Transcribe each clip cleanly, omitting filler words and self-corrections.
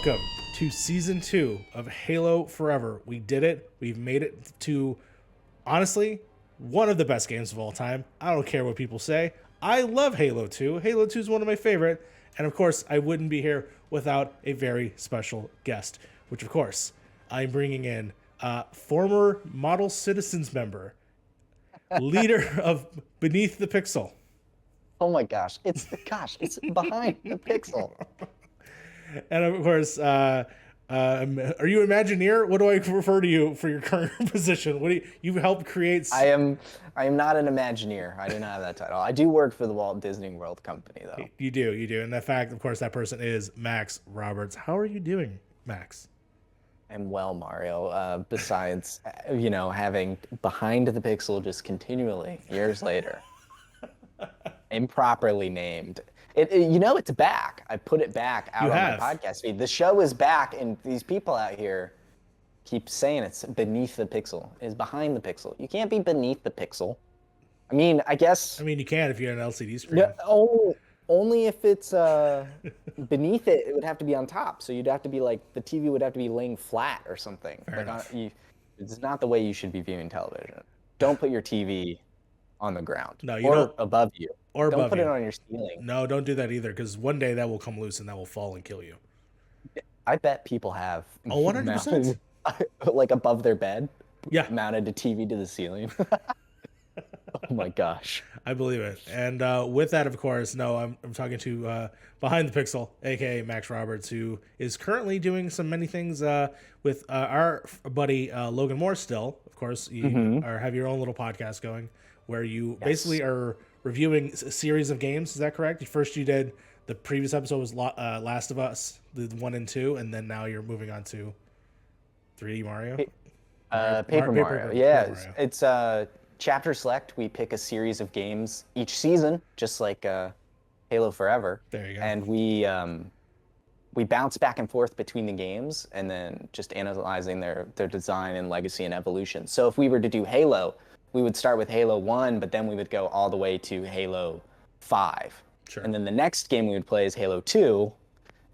Welcome to Season 2 of Halo Forever. We did it. We've made it to, honestly, one of the best games of all time. I don't care what people say. I love Halo 2. Halo 2 is one of my favorite. And of course, I wouldn't be here without a very special guest, which of course, I'm bringing in former Model Citizens member, leader of Beneath the Pixel. Oh my gosh, it's behind the pixel. And of course, are you Imagineer? What do I refer to you for your current position? What do you helped create? I am not an Imagineer. I do not have that title. I do work for the Walt Disney World Company, though. You do. And the fact, of course, that person is Max Roberts. How are you doing, Max? I'm well, Mario. Besides, having behind the pixel just continually years later, improperly named. It's back. I put it back out on my podcast feed. The show is back, and these people out here keep saying it's beneath the pixel. It's behind the pixel. You can't be beneath the pixel. I mean, I guess. I mean, you can if you're an LCD screen. No, only if it's beneath it. It would have to be on top. So you'd have to be like the TV would have to be laying flat or something. It's not the way you should be viewing television. Don't put your TV on the ground. No, you don't. Above you. Or don't above put you. it on your ceiling. No, don't do that either, because one day that will come loose and that will fall and kill you. I bet people have. Oh, 100%. Like above their bed. Yeah. Mounted a TV to the ceiling. Oh my gosh. I believe it. And with that, of course, I'm talking to Behind the Pixel, aka Max Roberts, who is currently doing many things with our buddy Logan Moore still. Of course, you have your own little podcast going where you basically are reviewing a series of games. Is that correct? First you did, the previous episode was Last of Us, the 1 and 2, and then now you're moving on to 3D Mario? Paper Mario. Yeah, Paper Mario. It's chapter select. We pick a series of games each season, just like Halo Forever. There you go. And we bounce back and forth between the games and then just analyzing their design and legacy and evolution. So if we were to do Halo, we would start with Halo 1, but then we would go all the way to Halo 5. Sure. And then the next game we would play is Halo 2,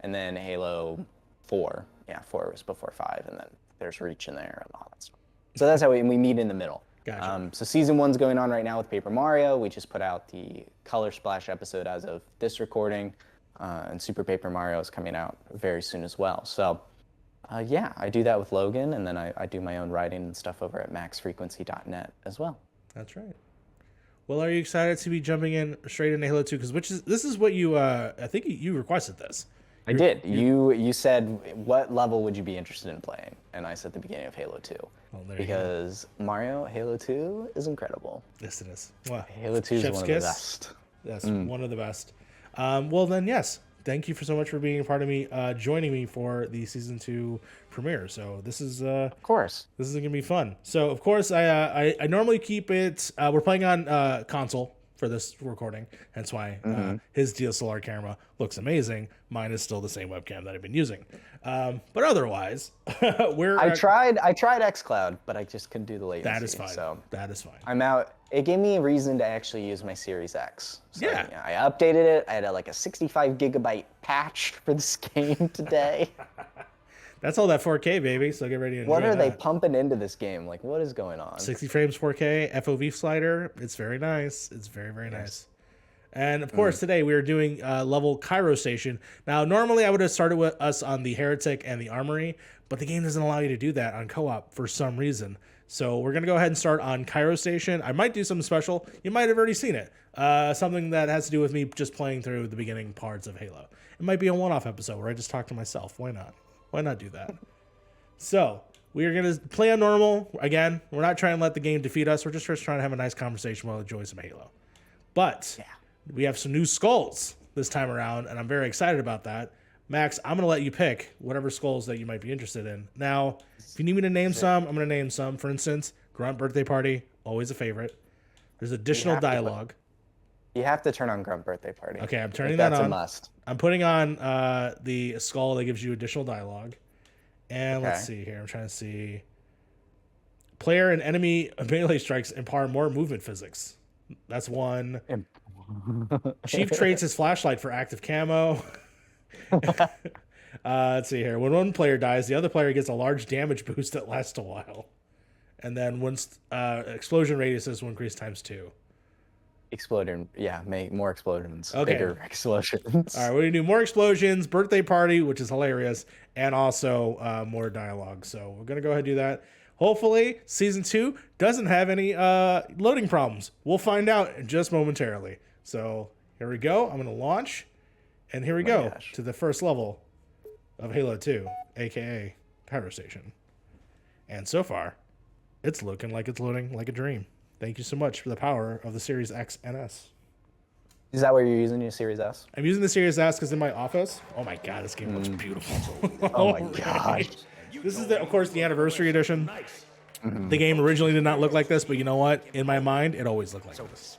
and then Halo 4. Yeah, 4 was before 5, and then there's Reach in there and all that stuff. So that's how we meet in the middle. Gotcha. So season 1's going on right now with Paper Mario. We just put out the Color Splash episode as of this recording, and Super Paper Mario is coming out very soon as well. So I do that with Logan, and then I do my own writing and stuff over at maxfrequency.net as well. That's right. Well, are you excited to be jumping in straight into Halo 2? Because this is what you, I think you requested this. I did. You said, what level would you be interested in playing? And I said the beginning of Halo 2. Well, because Halo 2 is incredible. Yes, it is. Well, Halo 2 is one of the best. Yes, one of the best. Well, then, yes. Thank you so much for being a part of me, joining me for the Season 2 premiere. So this is... of course. This is going to be fun. So, of course, I normally keep it... we're playing on console for this recording. Hence why his DSLR camera looks amazing. Mine is still the same webcam that I've been using. But otherwise, I tried xCloud, but I just couldn't do the latency. That is fine. So that is fine. I'm out. It gave me a reason to actually use my Series X. So, yeah. I updated it. I had a 65 gigabyte patch for this game today. That's all that 4K, baby. So get ready to enjoy What are that. they pumping into this game? Like, what is going on? 60 frames 4K, FOV slider. It's very nice. It's very, very nice. And of course, today we are doing level Cairo Station. Now, normally I would have started with us on the Heretic and the Armory, but the game doesn't allow you to do that on co-op for some reason. So we're going to go ahead and start on Cairo Station. I might do something special. You might have already seen it. Something that has to do with me just playing through the beginning parts of Halo. It might be a one-off episode where I just talk to myself. Why not? Why not do that? So we are going to play on normal. Again, we're not trying to let the game defeat us. We're just trying to have a nice conversation while we enjoy some Halo. But we have some new skulls this time around, and I'm very excited about that. Max, I'm going to let you pick whatever skulls that you might be interested in. Now, if you need me to name some, I'm going to name some. For instance, Grunt Birthday Party, always a favorite. There's additional dialogue. You have to turn on Grunt Birthday Party. Okay, I'm turning that on. That's a must. I'm putting on the skull that gives you additional dialogue. And let's see here. I'm trying to see. Player and enemy melee strikes and Parmar movement physics. That's one. Chief trades his flashlight for active camo. Let's see here. When one player dies, the other player gets a large damage boost that lasts a while. And then once explosion radiuses will increase ×2. Exploding, yeah, make more explosions, Okay. bigger explosions. All right, we're gonna do more explosions, birthday party, which is hilarious, and also more dialogue. So we're gonna go ahead and do that. Hopefully, season 2 doesn't have any loading problems. We'll find out just momentarily. So here we go. I'm gonna launch, and here we go to the first level of Halo 2, aka Cairo Station. And so far, it's looking like it's loading like a dream. Thank you so much for the power of the Series X and S. Is that where you're using your Series S? I'm using the Series S because in my office. Oh my god, this game looks beautiful. Oh my gosh. This is, of course, the anniversary edition. The game originally did not look like this, but you know what? In my mind, it always looked like this.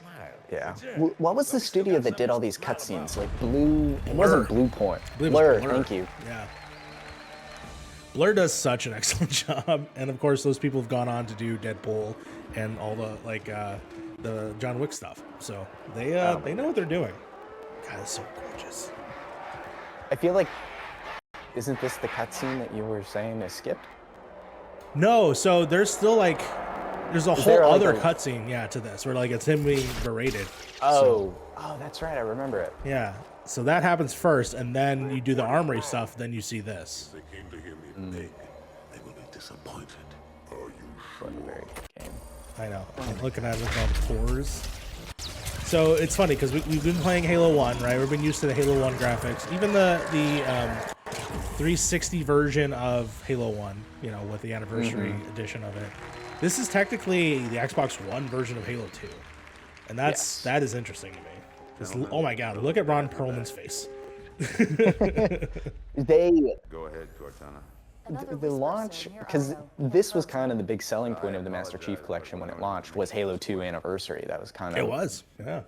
Yeah. What was the studio that did all these cutscenes? Like Blue. It wasn't Blue Point. Blur. Thank you. Yeah. Blur does such an excellent job, and of course, those people have gone on to do Deadpool and all the the John Wick stuff. So they know what they're doing. God, it's so gorgeous. I feel like, isn't this the cutscene that you were saying is skipped? No, so there's still there's a whole there, other cutscene, to this where it's him being berated. Oh, that's right. I remember it. Yeah, so that happens first, and then you do the armory stuff. Then you see this. They came to hear me beg. They will be disappointed. Are you sure? Very good game. I know. I'm looking at it with all the pores. So it's funny because we've been playing Halo 1, right? We've been used to the Halo 1 graphics. Even the 360 version of Halo 1, with the anniversary edition of it. This is technically the Xbox One version of Halo 2. And that is interesting to me. Oh my god, look at Ron Perlman's face. Go ahead, Cortana. The launch, because this was kind of the big selling point of the Master Chief Collection when it launched, was Halo 2 Anniversary. That was kind of... It was, yeah.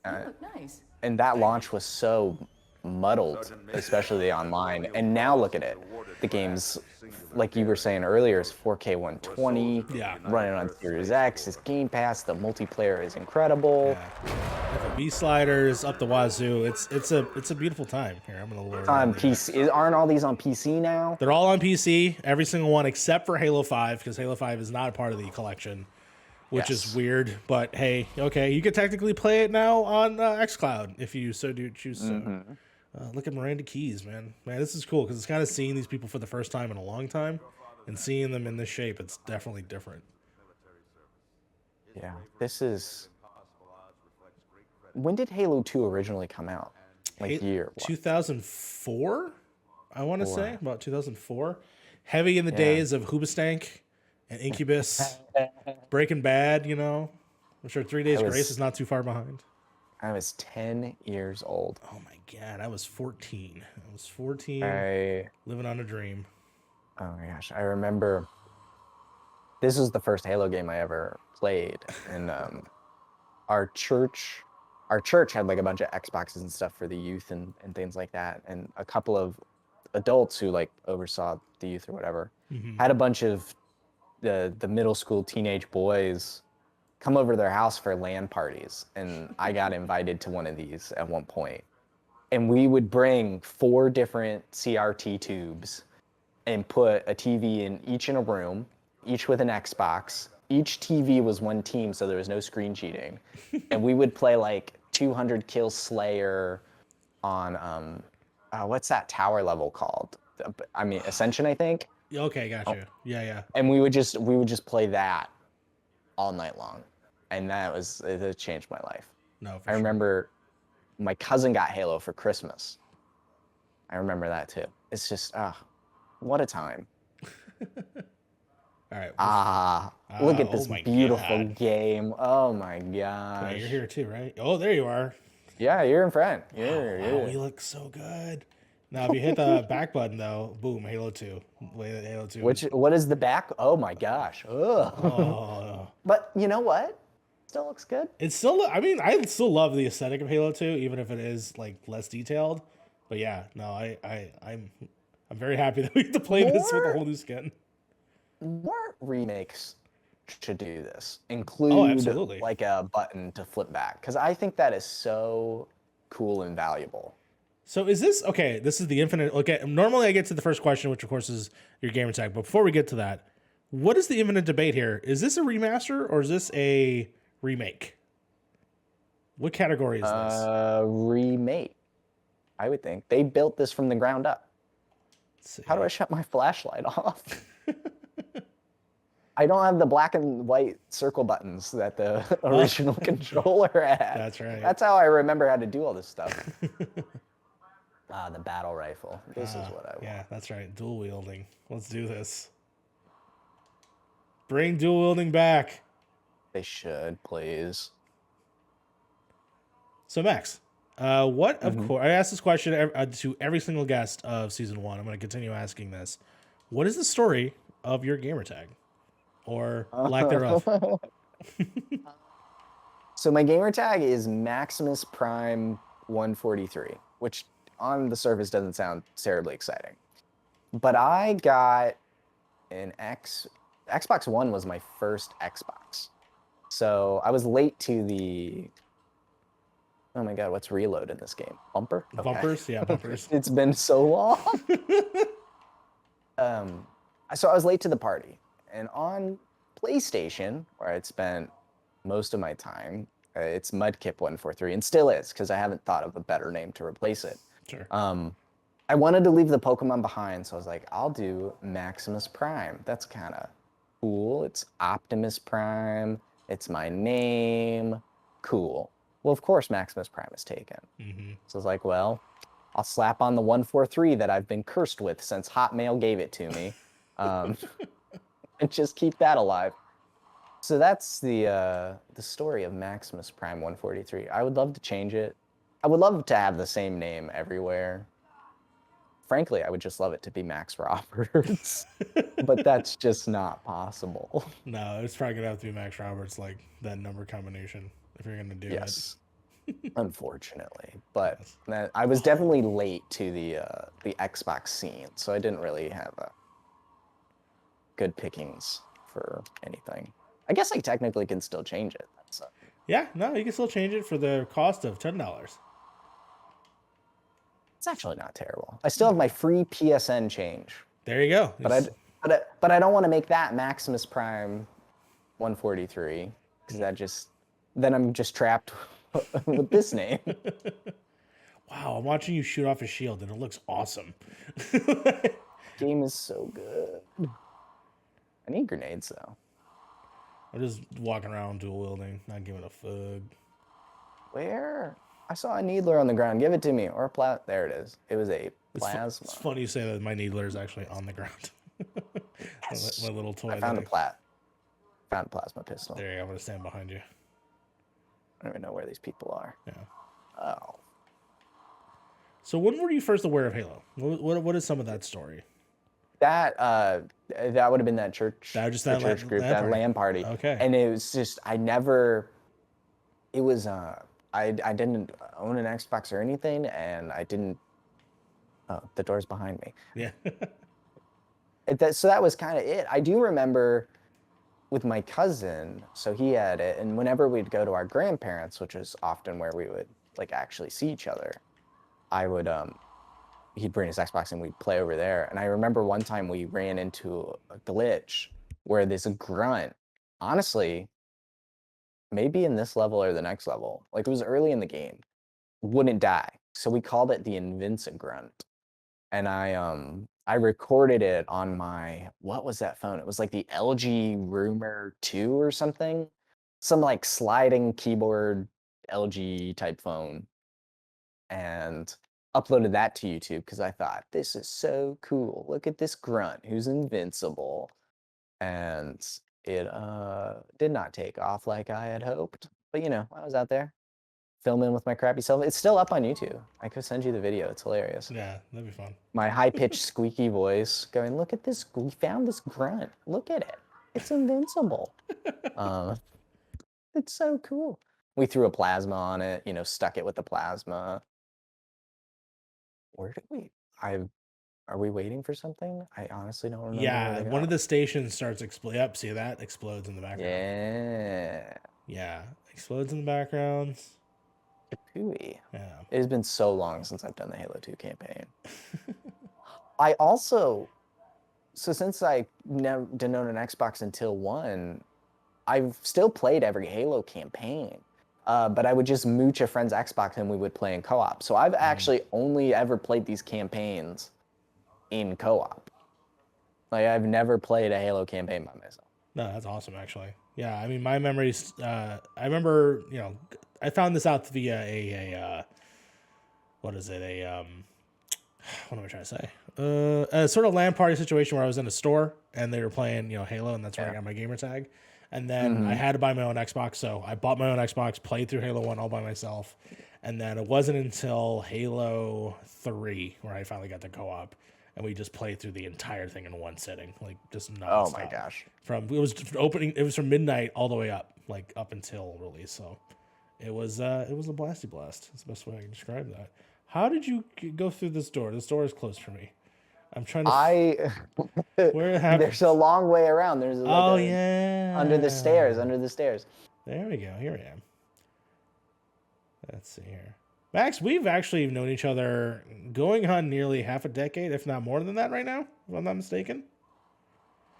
Nice. And that launch was so muddled, especially the online. And now look at it. The game's, like you were saying earlier, is 4K 120, running on Series X, it's Game Pass, the multiplayer is incredible. FOV sliders up the wazoo. It's a beautiful time. Here, I'm gonna load on PC. Aren't all these on PC now? They're all on PC, every single one except for Halo 5, because Halo 5 is not a part of the collection, which is weird. But hey, okay, you can technically play it now on xCloud if you so do choose so. Look at Miranda Keys, man. This is cool because it's kind of seeing these people for the first time in a long time, and seeing them in this shape. It's definitely different. Yeah, this is. When did Halo 2 originally come out? Year? 2004, I want to say about 2004. Heavy in the days of Hoobastank and Incubus, Breaking Bad. I'm sure 3 Days Grace is not too far behind. I was 10 years old. Oh my god, I was 14. I was 14, living on a dream. Oh my gosh, I remember. This was the first Halo game I ever played, and our church had a bunch of Xboxes and stuff for the youth and things like that, and a couple of adults who oversaw the youth or whatever had a bunch of the middle school teenage boys come over to their house for LAN parties, and I got invited to one of these at one point. And we would bring 4 different CRT tubes and put a TV in a room, each with an Xbox. Each TV was one team, so there was no screen cheating. And we would play 200 Kill Slayer on what's that tower level called? I mean, Ascension, I think. Okay, gotcha. Yeah. And we would just play that all night long. And it changed my life. No, I remember my cousin got Halo for Christmas. I remember that too. It's just, what a time. All right. Look at this beautiful game. Oh my gosh. Okay, you're here too, right? Oh, there you are. Yeah, you're in front. Wow, we look so good. Now, if you hit the back button, though, boom, Halo 2. Halo 2. What is the back? Oh my gosh. Ugh. Oh. But you know what? Still looks good. It's still, I still love the aesthetic of Halo 2, even if it is less detailed. But yeah, no, I'm very happy that we get to play this with a whole new skin. More remakes should do this. Include a button to flip back, because I think that is so cool and valuable. So is this okay? This is the infinite. Okay, normally I get to the first question, which of course is your gamer tag. But before we get to that, what is the infinite debate here? Is this a remaster or is this a remake? What category is this? Remake, I would think. They built this from the ground up. Let's see. How do I shut my flashlight off? I don't have the black and white circle buttons that the original controller had. That's right. That's how I remember how to do all this stuff. The battle rifle. This is what I want. Yeah, that's right. Dual wielding. Let's do this. Bring dual wielding back. They should, please. So Max, what of course I asked this question to every single guest of season 1. I'm going to continue asking this. What is the story of your gamer tag, or lack thereof? So my gamer tag is Maximus Prime 143, which on the surface doesn't sound terribly exciting. But I got an Xbox One was my first Xbox. So I was late to the... Oh my God, what's reload in this game? Bumper? Okay. Bumpers? Yeah, bumpers. It's been so long. So I was late to the party. And on PlayStation, where I'd spent most of my time, it's Mudkip 143, and still is, because I haven't thought of a better name to replace it. Sure. I wanted to leave the Pokemon behind, so I was like, I'll do Maximus Prime. That's kind of cool. It's Optimus Prime. It's my name. Cool. Well, of course, Maximus Prime is taken. So I was like, well, I'll slap on the 143 that I've been cursed with since Hotmail gave it to me, and just keep that alive. So that's the story of Maximus Prime 143. I would love to change it. I would love to have the same name everywhere. Frankly, I would just love it to be Max Roberts, but that's just not possible. No, it's probably going to have to be Max Roberts, like that number combination, if you're going to do Yes, unfortunately. But I was definitely late to the Xbox scene, so I didn't really have good pickings for anything. I guess I technically can still change it. Yeah, no, you can still change it for the cost of $10. It's actually not terrible. I still have my free PSN change. There you go. But I don't want to make that Maximus Prime 143, because then I'm just trapped with this name. Wow, I'm watching you shoot off a shield and it looks awesome. Game is so good. I need grenades though. I'm just walking around dual wielding, not giving a fuck. Where? I saw a needler on the ground. Give it to me. Or a there it is. It was a plasma. It's funny you say that my needler is actually on the ground. Yes. my little toy. I found found a plasma pistol. There you go. I'm going to stand behind you. I don't even know where these people are. Yeah. Oh. So when were you first aware of Halo? What is some of that story? That would have been that church. That was just the that church group, that LAN party. Okay. And it was just I didn't own an Xbox or anything, and I didn't. Oh, the door's behind me. Yeah. So that was kind of it. I do remember with my cousin, so he had it, and whenever we'd go to our grandparents, which is often where we would like actually see each other, I would he'd bring his Xbox and we'd play over there. And I remember one time we ran into a glitch where this grunt, honestly, maybe in this level or the next level, like it was early in the game, wouldn't die. So we called it the Invincible Grunt. And I recorded it on my, what was that phone? It was like the LG Rumor 2 or something. Some like sliding keyboard LG type phone. And uploaded that to YouTube because I thought, this is so cool. Look at this grunt who's invincible. And it did not take off like I had hoped. But you know, I was out there filming with my crappy self. It's still up on YouTube. I could send you the video. It's hilarious. Yeah, that'd be fun. My high-pitched squeaky voice going, look at this. We found this grunt. Look at it. It's invincible. It's so cool. We threw a plasma on it, you know, stuck it with the plasma. Where did we? Are we waiting for something? I honestly don't remember. Yeah, one of the stations starts explode. Yep, see that explodes in the background. Yeah. Yeah, explodes in the background. Hooey. Yeah. It has been so long since I've done the Halo 2 campaign. I also, so since I didn't own an Xbox until 1, I've still played every Halo campaign. But I would just mooch a friend's Xbox and we would play in co-op. So I've actually only ever played these campaigns in co-op. Like, I've never played a Halo campaign by myself. No, that's awesome, actually. Yeah, I mean, my memories, I remember, I found this out via what is it? What am I trying to say? A sort of LAN party situation where I was in a store and they were playing, Halo, and that's where I got my gamer tag. And then I had to buy my own Xbox, so I bought my own Xbox, played through Halo 1 all by myself. And then it wasn't until Halo 3 where I finally got the co-op, and we just played through the entire thing in one sitting, like just nonstop. Oh my gosh! It was from midnight all the way up, like up until release. So it was a blasty blast. That's the best way I can describe that. How did you go through this door? This door is closed for me. I'm trying to. Where there's a long way around. There's yeah. Under the stairs. There we go. Here I am. Let's see here. Max, we've actually known each other going on nearly half a decade, if not more than that right now, if I'm not mistaken.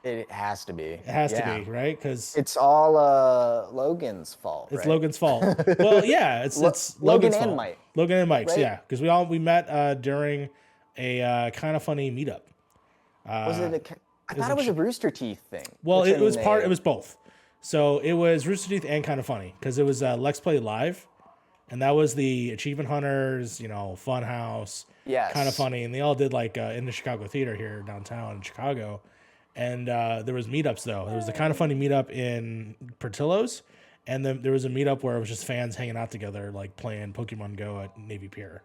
It has to be. It has to be, right? Because it's all Logan's fault. It's right? Logan's fault. Well, yeah, it's Logan's fault. Mike. Logan and Mike's, right? yeah. Because we met during a kind of funny meetup. Was it I thought it was a Rooster Teeth thing. Well, it was it was both. So it was Rooster Teeth and kind of funny because it was Let's Play Live. And that was the Achievement Hunters, Fun House. Yes. Kind of funny. And they all did like in the Chicago Theater here downtown in Chicago. And there was meetups though. There was the kind of funny meetup in Portillo's. And then there was a meetup where it was just fans hanging out together, like playing Pokemon Go at Navy Pier.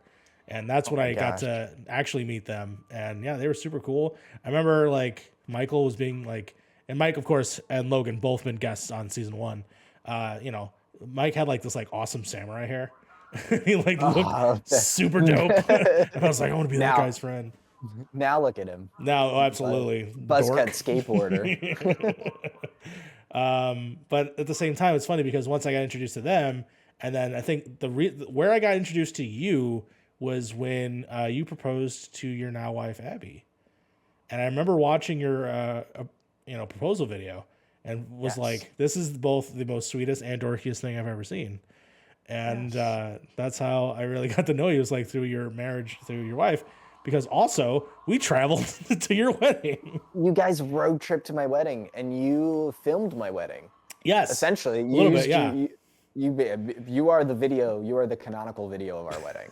And that's when I got to actually meet them. And yeah, they were super cool. I remember like Michael was being like, and Mike, of course, and Logan both been guests on season 1. Mike had like this like awesome samurai hair. He like looked super dope. And I was like, I want to be that guy's friend. Now look at him. Now, absolutely. Buzzcut skateboarder. But at the same time, it's funny because once I got introduced to them, and then I think where I got introduced to you was when you proposed to your now wife, Abby. And I remember watching your proposal video and was like, this is both the most sweetest and dorkiest thing I've ever seen. And that's how I really got to know you. It was like through your marriage, through your wife, because also we traveled to your wedding. You guys road trip to my wedding and you filmed my wedding. Yes. Essentially. You are the video. You are the canonical video of our wedding.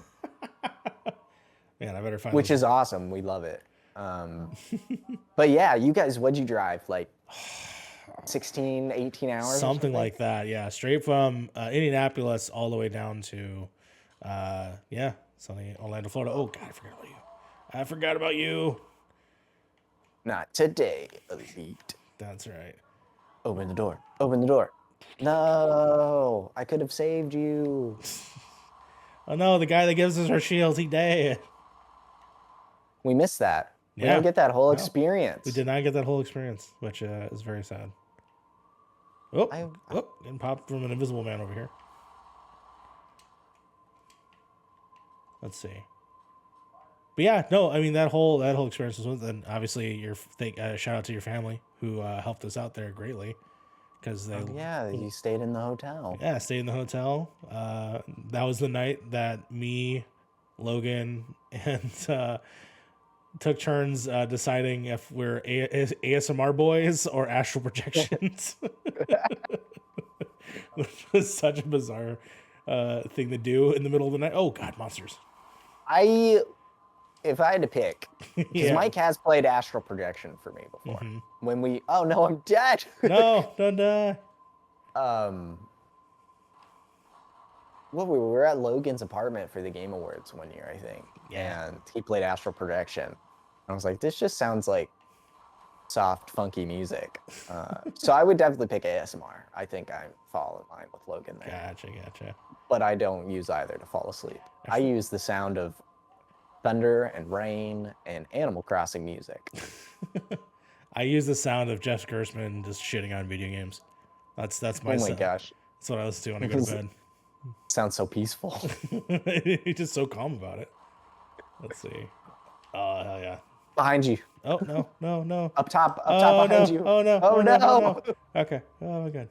Man, I better find Which is awesome. We love it. But yeah, you guys, what'd you drive? Like 16, 18 hours? Something like that, yeah. Straight from Indianapolis all the way down to, sunny Orlando, Florida. Oh, God, I forgot about you. Not today, elite. That's right. Open the door. No, I could have saved you. Oh, no, the guy that gives us our shields, he died. We missed that. We didn't get that whole experience. We did not get that whole experience, which is very sad. Getting popped from an invisible man over here. Let's see. But yeah, no, I mean that whole experience was, and obviously shout out to your family who helped us out there greatly, because you stayed in the hotel. Yeah, stayed in the hotel. That was the night that me, Logan, and took turns deciding if we're ASMR boys or astral projections, which was such a bizarre thing to do in the middle of the night. Oh God, monsters! If I had to pick, because Mike has played astral projection for me before. Mm-hmm. Oh no, I'm dead. No, don't die. Well, we were at Logan's apartment for the Game Awards one year, I think. Yeah. And he played astral projection. I was like, this just sounds like soft, funky music. So I would definitely pick ASMR. I think I fall in line with Logan there. Gotcha. But I don't use either to fall asleep. I use the sound of thunder and rain and Animal Crossing music. I use the sound of Jeff Gerstmann just shitting on video games. That's my sound. Gosh. That's what I listen to when I go to bed. Sounds so peaceful. He's just so calm about it. Let's see. Oh, hell yeah. Behind you. Oh, no, no, no. Up top Oh, behind no. you. Oh, no. Oh, Oh, no. Oh, no. no. Okay. Oh, my God.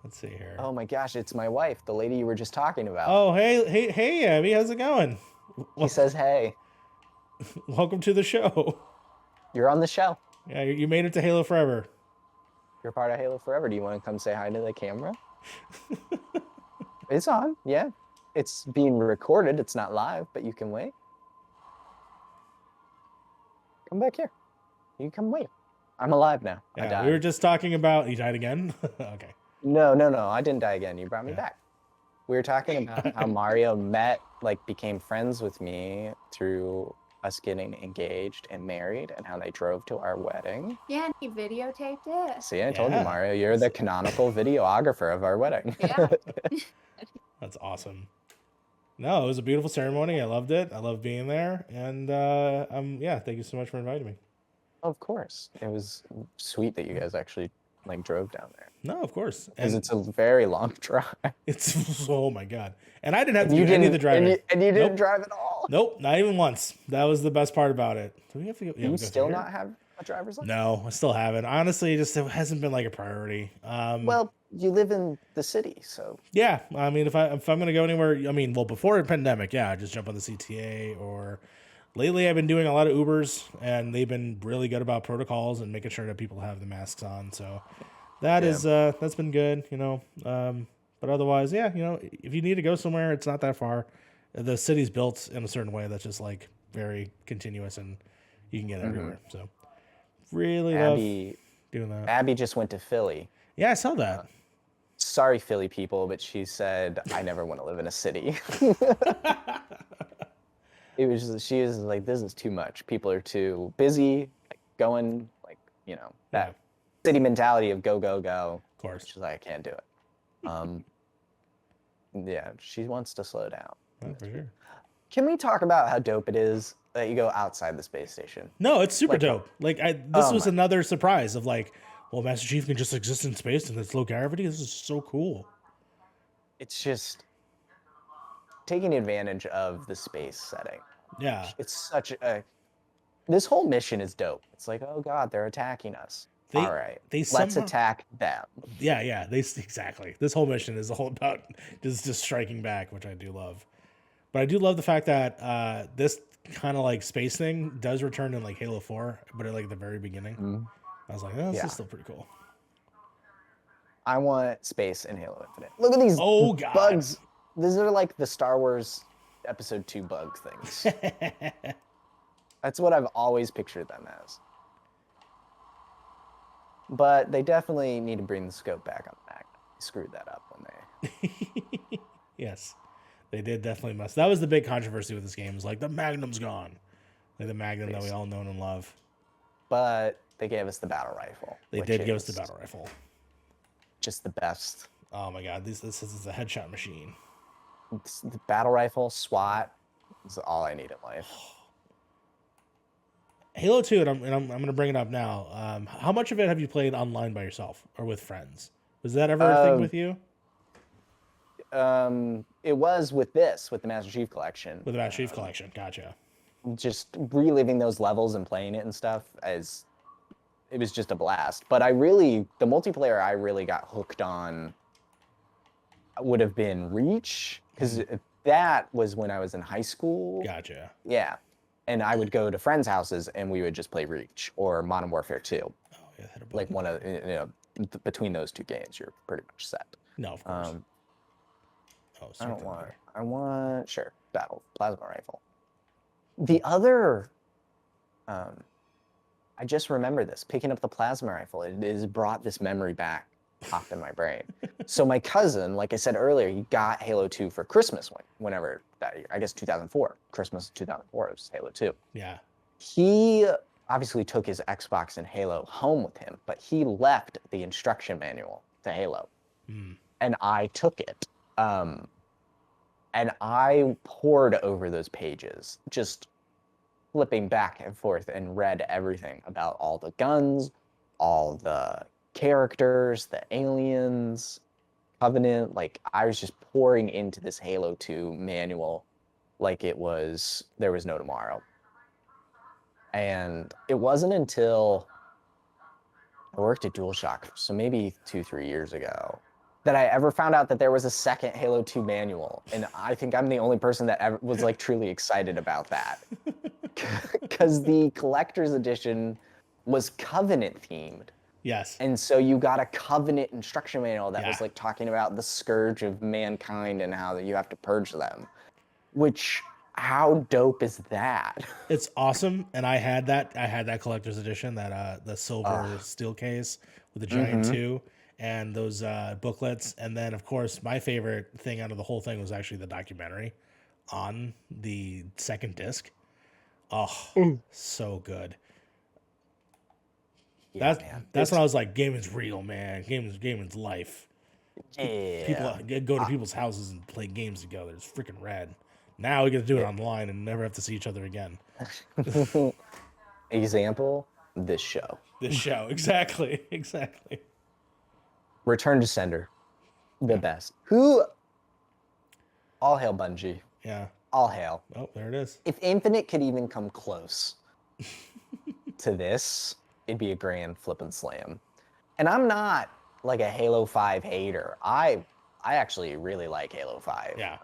Let's see here. Oh my gosh, it's my wife, the lady you were just talking about. Oh, hey, Abby. How's it going? He says, hey, Welcome to the show. you're on the show. Yeah, you made it to Halo Forever. You're part of Halo Forever. Do you want to come say hi to the camera? It's on, yeah. It's being recorded. It's not live, but you can wait. Come back here. You can come wait. I'm alive now. I Yeah, died. we were just talking about... You died again? Okay. No. I didn't die again. You brought me back. We were talking about how Mario became friends with me through us getting engaged and married and how they drove to our wedding. Yeah, and he videotaped it. See, I told you, Yeah. Mario, you're the canonical videographer of our wedding. Yeah. That's awesome. No, it was a beautiful ceremony. I loved it. I loved being there. And yeah, thank you so much for inviting me. Of course. It was sweet that you guys actually drove down there. No, of course. Because And it's a very long drive. it's oh my God. And I didn't have to You do any of didn't the driving. and you didn't Nope. drive at all. Nope, not even once. That was the best part about it. Do we have to go? Yeah, You we go still through not here? have a driver's license? No, I still haven't. Honestly, it hasn't been like a priority. Well, you live in the city, so Yeah, I mean, if I'm gonna go anywhere, I mean, well, before the pandemic, yeah, I just jump on the CTA. Or lately, I've been doing a lot of Ubers, and they've been really good about protocols and making sure that people have the masks on. So that is that's been good, you know. But otherwise, yeah, you know, if you need to go somewhere, it's not that far. The city's built in a certain way that's just like very continuous, and you can get everywhere. So really love doing that. Abby just went to Philly. Yeah, I saw that. Sorry, Philly people, but she said, I never want to live in a city. She was like, this is too much. People are too busy, going, that city mentality of go, go, go. Of course. She's like, I can't do it. Yeah, she wants to slow down. Oh, for sure. Can we talk about how dope it is that you go outside the space station? No, it's super dope. Like this was my- another surprise of like, well, Master Chief can just exist in space and it's low gravity. This is so cool. It's just taking advantage of the space setting. Yeah. It's such a... This whole mission is dope. It's like, oh God, they're attacking us. All right, let's somehow- attack them. Yeah. Exactly. This whole mission is all about just striking back, which I do love. But I do love the fact that this kind of like space thing does return in like Halo 4, but at like the very beginning. I was like, oh, this is still pretty cool. I want space in Halo Infinite. Look at these God. bugs. These are like the Star Wars Episode 2 bug things. That's what I've always pictured them as. But they definitely need to bring the scope back on the Mac. They screwed that up when they... Yes, they did definitely mess. That was the big controversy with this game. Is like the Magnum's gone, like the Magnum that we all know and love. But they gave us the battle rifle. They which did give us the is battle rifle. Just the best. Oh my God, this is a headshot machine. It's the battle rifle, SWAT, is all I need in life. Halo 2, and I'm going to bring it up now. How much of it have you played online by yourself or with friends? Was that ever a thing with you? It was with the Master Chief Collection. With the Master Chief Collection, gotcha. Just reliving those levels and playing it and stuff, it was just a blast. But the multiplayer I really got hooked on would have been Reach, because that was when I was in high school. Gotcha. Yeah. And I would go to friends' houses and we would just play Reach or Modern Warfare 2. Oh, yeah, hit a button. Like one of, between those two games, you're pretty much set. No, of course. I want, sure, plasma rifle. The other, I just remember this, picking up the plasma rifle, it has brought this memory back, popped in my brain. So my cousin, like I said earlier, he got Halo 2 for Christmas whenever that year, I guess 2004, Christmas 2004, it was Halo 2. Yeah. He obviously took his Xbox and Halo home with him, but he left the instruction manual to Halo. And I took it. And I pored over those pages, just flipping back and forth, and read everything about all the guns, all the characters, the aliens, Covenant, like I was just pouring into this Halo 2 manual like there was no tomorrow. And it wasn't until I worked at DualShock, so maybe 2-3 years ago, that I ever found out that there was a second Halo 2 manual. And I think I'm the only person that ever was like truly excited about that. Because the collector's edition was Covenant themed. Yes. And so you got a Covenant instruction manual that was Yeah. like talking about the scourge of mankind and how that you have to purge them. Which, how dope is that? It's awesome, and I had that collector's edition, that the silver steel case with the giant 2 and those booklets, and then of course my favorite thing out of the whole thing was actually the documentary on the second disc. Oh, so good. Yeah, That's when I was like, gaming's real, man. Gaming's life. Yeah. People go to people's houses and play games together. It's freaking rad. Now we get to do it online and never have to see each other again. Example, this show. This show, exactly. Return to Sender, the best. Who? All hail Bungie. Yeah. All hail. Oh, there it is. If Infinite could even come close to this, it'd be a grand flippin' slam. And I'm not like a Halo 5 hater. I actually really like Halo 5. Yeah.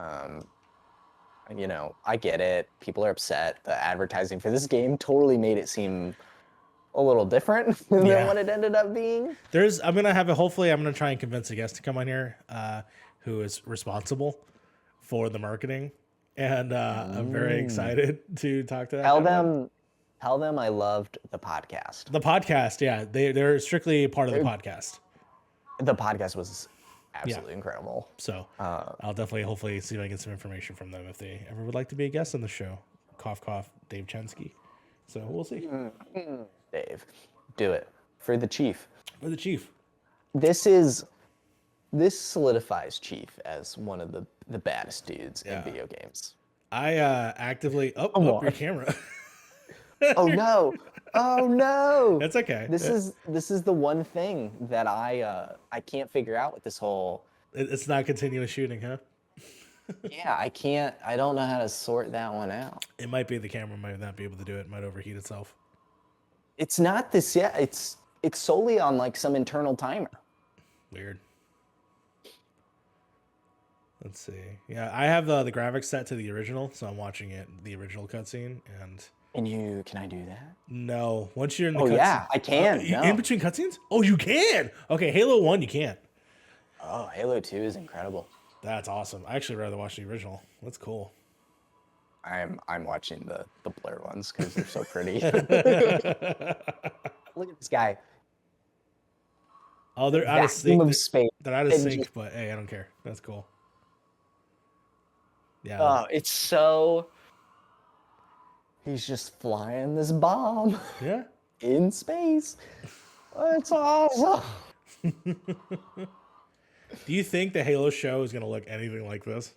You know, I get it. People are upset. The advertising for this game totally made it seem a little different than what it ended up being. Hopefully I'm gonna try and convince a guest to come on here who is responsible for the marketing. And I'm very excited to talk to that. Tell them I loved the podcast. The podcast, yeah. They're strictly part of the podcast. The podcast was absolutely incredible. So I'll definitely, hopefully, see if I can get some information from them if they ever would like to be a guest on the show. Cough, cough, Dave Chensky. So we'll see. Dave, do it for the Chief. For the Chief. This solidifies Chief as one of the baddest dudes in video games. I actively your camera. Oh no! That's okay. This is the one thing that I can't figure out with this whole. It's not continuous shooting, huh? Yeah, I don't know how to sort that one out. It might be the camera might not be able to do it. It might overheat itself. It's not this yet. It's solely on like some internal timer. Weird. Let's see. Yeah, I have the graphics set to the original, so I'm watching the original cutscene, and. Can I do that? No. Once you're in the cutscene. Oh yeah, I can. In between cutscenes? Oh, you can. Okay, Halo 1 you can't. Oh, Halo 2 is incredible. That's awesome. I actually rather watch the original. That's cool. I'm watching the blur ones because they're so pretty. Look at this guy. Oh, they're out of sync. They're out of sync, just, but hey, I don't care. That's cool. Yeah. Oh, it's so. He's just flying this bomb. Yeah. In space. It's awesome. Do you think the Halo show is going to look anything like this?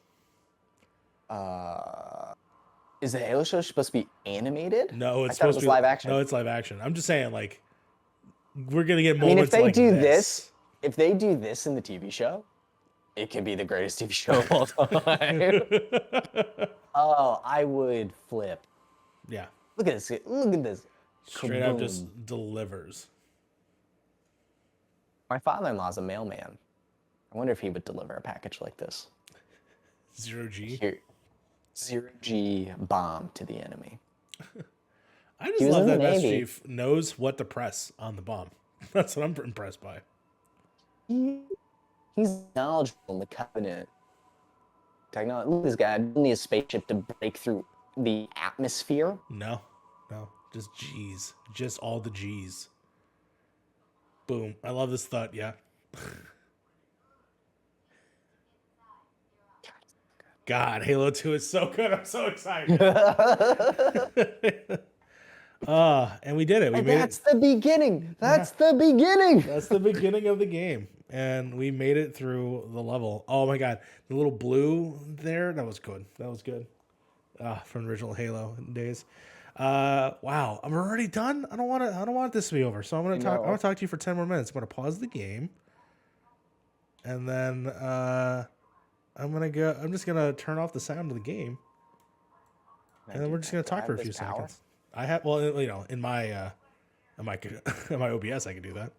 Is the Halo show supposed to be animated? No, it's supposed to be live action. No, it's live action. I'm just saying, like, we're going to get moments if they like do this. If they do this in the TV show, it could be the greatest TV show of all time. Oh, I would flip. Yeah. Look at this. Look at this. Straight up just delivers. My father-in-law's a mailman. I wonder if he would deliver a package like this. 0G? 0G bomb to the enemy. I just love that Master Chief knows what to press on the bomb. That's what I'm impressed by. He's knowledgeable in the Covenant technology. Look at this guy. I don't need a spaceship to break through the atmosphere. No. Just G's. Just all the G's. Boom. I love this thought, yeah. God, Halo 2 is so good. I'm so excited. And we did it. That's the beginning. That's the beginning. That's the beginning of the game. And we made it through the level. Oh my God. The little blue there, that was good. From the original Halo days. Wow. I'm already done. I don't want this to be over. So I'm gonna talk to you for 10 more minutes. I'm gonna pause the game. and then I'm just gonna turn off the sound of the game, and then we're just gonna talk for a few seconds. I have in my in my OBS I can do that.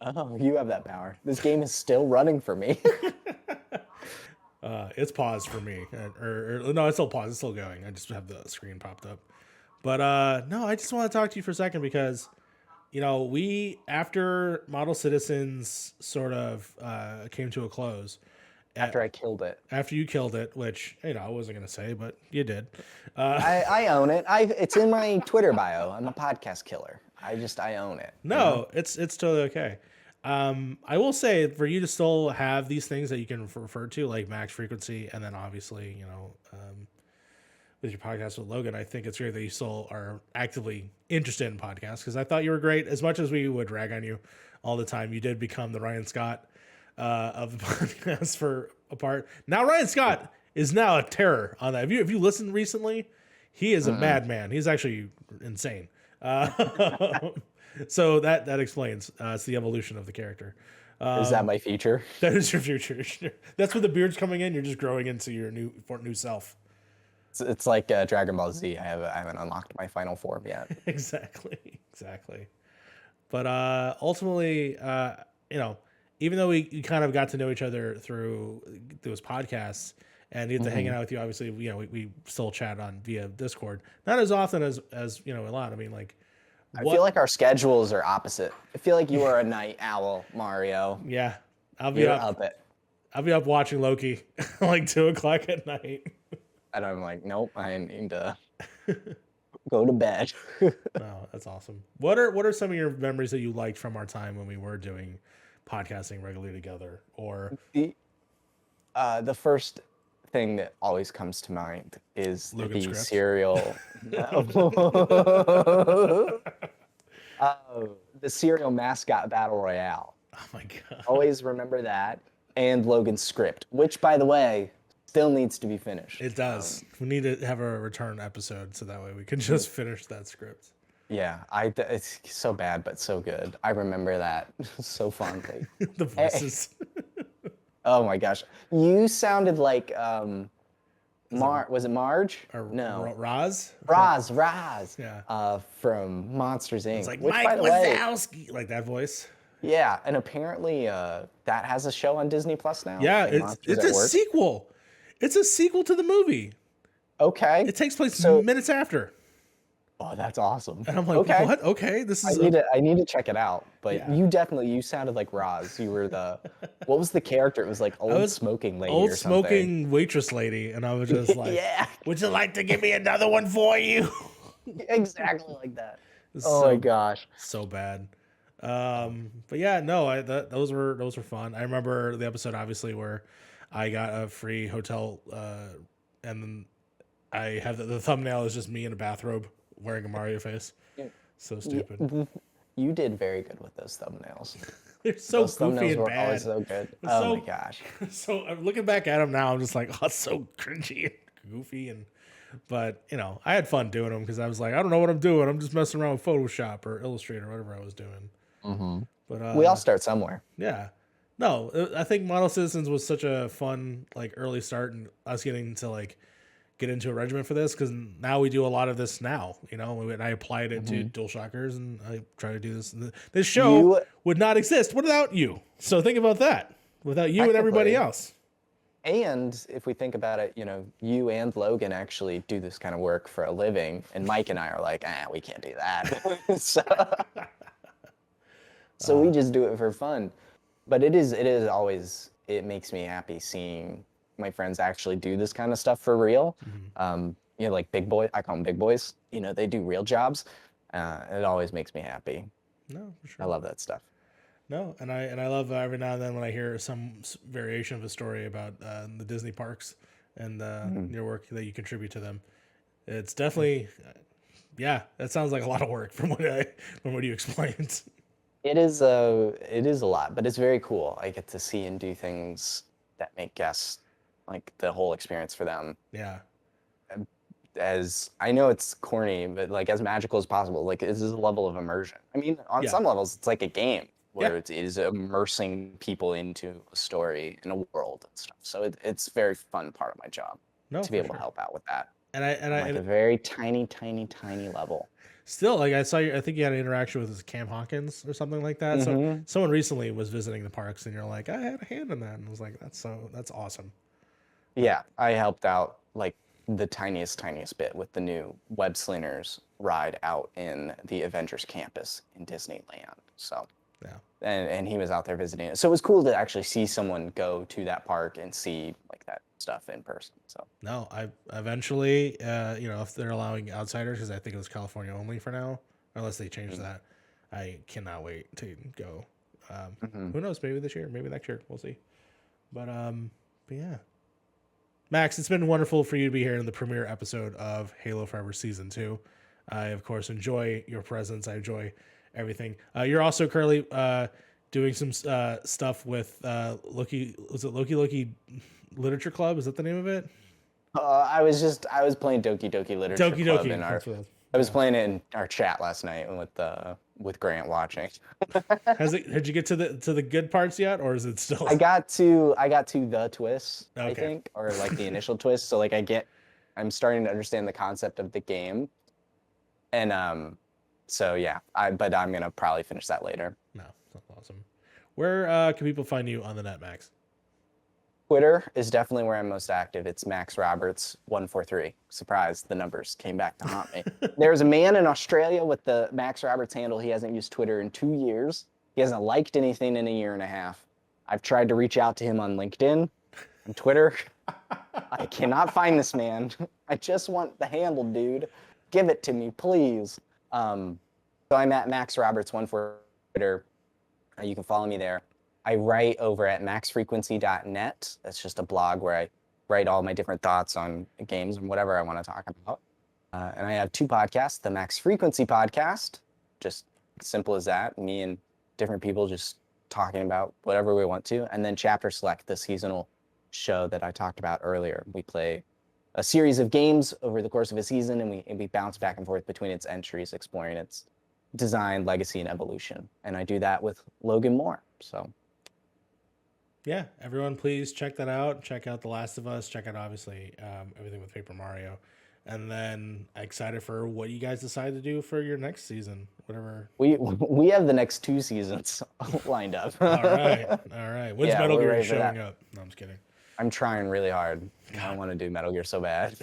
Oh, you have that power. This game is still running for me. It's paused for me, or no, it's still paused. It's still going. I just have the screen popped up. But no, I just want to talk to you for a second because, we after Model Citizens sort of came to a close. After I killed it. After you killed it, which I wasn't gonna say, but you did. I own it. It's in my Twitter bio. I'm a podcast killer. I own it. No, it's totally okay. I will say for you to still have these things that you can refer to, like max frequency, and then obviously, with your podcast with Logan, I think it's great that you still are actively interested in podcasts because I thought you were great. As much as we would rag on you all the time, you did become the Ryan Scott of the podcast for a part. Now Ryan Scott is now a terror on that. If you listened recently, he is a madman. He's actually insane. So that explains. It's the evolution of the character. Is that my future? That is your future. That's where the beard's coming in. You're just growing into your new self. It's like Dragon Ball Z. I haven't unlocked my final form yet. Exactly. But ultimately, even though we kind of got to know each other through those podcasts and get to hanging out with you, obviously, we still chat on via Discord. Not as often as a lot. I mean, like, I feel like our schedules are opposite. I feel like you are a night owl, Mario. Yeah, I'll be You're up watching Loki like 2:00 at night. And I'm like, nope, I need to go to bed. No, that's awesome. What are some of your memories that you liked from our time when we were doing podcasting regularly together? Or the first thing that always comes to mind is Logan the Scripts? serial. The serial mascot battle royale. oh my god, Always remember that, and Logan's script, which, by the way, still needs to be finished. it does. We need to have a return episode so that way we can just finish that script. Yeah, it's so bad but so good. I remember that so fondly. The voices. Oh my gosh, you sounded like was it Marge? Or No, Roz. Roz. Yeah. From Monsters Inc. It's like which, Mike by the way, Wazowski, like that voice. yeah, and apparently that has a show on Disney Plus now. Yeah, like it's Monsters a at Work. sequel. It's a sequel to the movie. Okay. It takes place So- minutes after. Oh, that's awesome. And I'm like, okay. what? Okay, this is. I need to check it out. But Yeah. you sounded like Roz. You were what was the character? It was like old smoking lady old or something. smoking waitress lady, and I was just like, Yeah, would you like to give me another one for you? exactly like that. It's Oh so, my gosh. so bad. But yeah, no, those were fun. I remember the episode obviously where I got a free hotel, and then I have the thumbnail is just me in a bathrobe wearing a Mario face. Yeah. So stupid. You did very good with those thumbnails. They're so Those goofy thumbnails and were bad. always so good. It's Oh so- my gosh. So I'm looking back at them now, I'm just like, oh, it's so cringy and goofy, but I had fun doing them because I was like, I don't know what I'm doing. I'm just messing around with Photoshop or Illustrator or whatever I was doing. Mm-hmm. But We all start somewhere. yeah, no, I think Model Citizens was such a fun early start and us getting to get into a regimen for this because now we do a lot of this now. And I applied it to DualShockers and I try to do this. And this show would not exist without you. So think about that. Without you and everybody Technically. else. And if we think about it, you and Logan actually do this kind of work for a living, and Mike and I are like, we can't do that. so we just do it for fun. But it is always, it makes me happy seeing my friends actually do this kind of stuff for real. Like big boy, I call them big boys. They do real jobs. It always makes me happy. No, for sure. I love that stuff. No, and I love every now and then when I hear some variation of a story about the Disney parks and your work that you contribute to them. It's definitely, yeah, that sounds like a lot of work from what you explained. It is a lot, but it's very cool. I get to see and do things that make guests the whole experience for them. Yeah. As I know it's corny, but as magical as possible. This is a level of immersion. I mean, on some levels, it's like a game. where Yeah. it is immersing people into a story and a world and stuff. So it's a very fun part of my job No, to be for able to sure. help out with that And on like a very tiny level. still, like I saw you, I think you had an interaction with Cam Hawkins or something like that. So Mm-hmm. someone recently was visiting the parks, and you're like, I had a hand in that, and I was like, that's awesome. Yeah, I helped out like the tiniest bit with the new Web Slingers ride out in the Avengers campus in Disneyland. So Yeah. and he was out there visiting it. So it was cool to actually see someone go to that park and see like that stuff in person. So No, I eventually, if they're allowing outsiders, because I think it was California only for now, unless they change that, I cannot wait to go. Who knows? Maybe this year, maybe next year, we'll see. But yeah, Max, it's been wonderful for you to be here in the premiere episode of Halo Forever Season 2. I, of course, enjoy your presence. I enjoy everything. You're also currently doing some stuff with Loki. Was it Loki Literature Club? Is that the name of it? I was playing Doki Doki Literature Doki Club Doki. in our. That's what I was playing it in our chat last night with Grant watching. Did you get to the good parts yet, or is it still? I got to the twist, I Okay. think, or like the initial twist. So like I'm starting to understand the concept of the game, and so yeah, but I'm gonna probably finish that later. No, that's awesome. Where can people find you on the net, Max? Twitter is definitely where I'm most active. It's Max Roberts 143. Surprise, the numbers came back to haunt me. There's a man in Australia with the Max Roberts handle. He hasn't used Twitter in 2 years. He hasn't liked anything in a year and a half. I've tried to reach out to him on LinkedIn and Twitter. I cannot find this man. I just want the handle, dude. Give it to me, please. So I'm at Max Roberts 143 Twitter. You can follow me there. I write over at maxfrequency.net. That's just a blog where I write all my different thoughts on games and whatever I want to talk about. And I have 2 podcasts, the Max Frequency podcast, just simple as that. Me and different people just talking about whatever we want to. And then Chapter Select, the seasonal show that I talked about earlier. We play a series of games over the course of a season, and we bounce back and forth between its entries, exploring its design, legacy, and evolution. And I do that with Logan Moore. So Yeah, everyone, please check that out. Check out The Last of Us. Check out, obviously, everything with Paper Mario. And then excited for what you guys decide to do for your next season, whatever. we have the next 2 seasons lined up. All right. When's Yeah, Metal we're Gear ready for showing that. up? No, I'm just kidding. I'm trying really hard. I want to do Metal Gear so bad.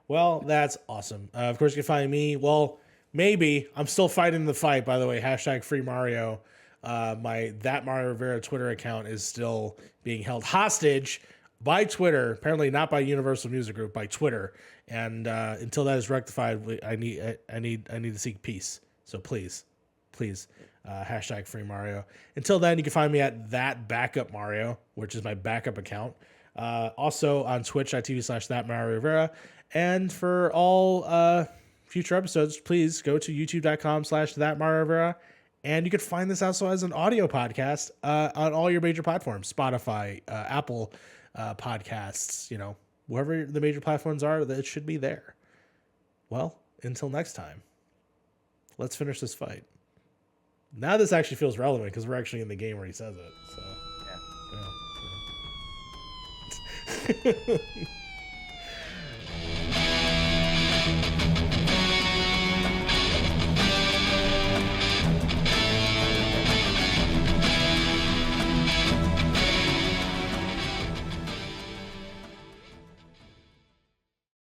Well, that's awesome. Of course, you can find me. Well, maybe. I'm still fighting the fight, by the way. #FreeMario. My That Mario Rivera Twitter account is still being held hostage by Twitter. Apparently not by Universal Music Group, by Twitter. And until that is rectified, I need to seek peace. So please, #FreeMario. Until then, you can find me at That Backup Mario, which is my backup account. Also on twitch.tv/ThatMarioRivera. And for all future episodes, please go to youtube.com/ThatMarioRivera. And you can find this also as an audio podcast on all your major platforms, Spotify, Apple Podcasts, wherever the major platforms are, that it should be there. Well, until next time, let's finish this fight. Now this actually feels relevant because we're actually in the game where he says it. So, yeah.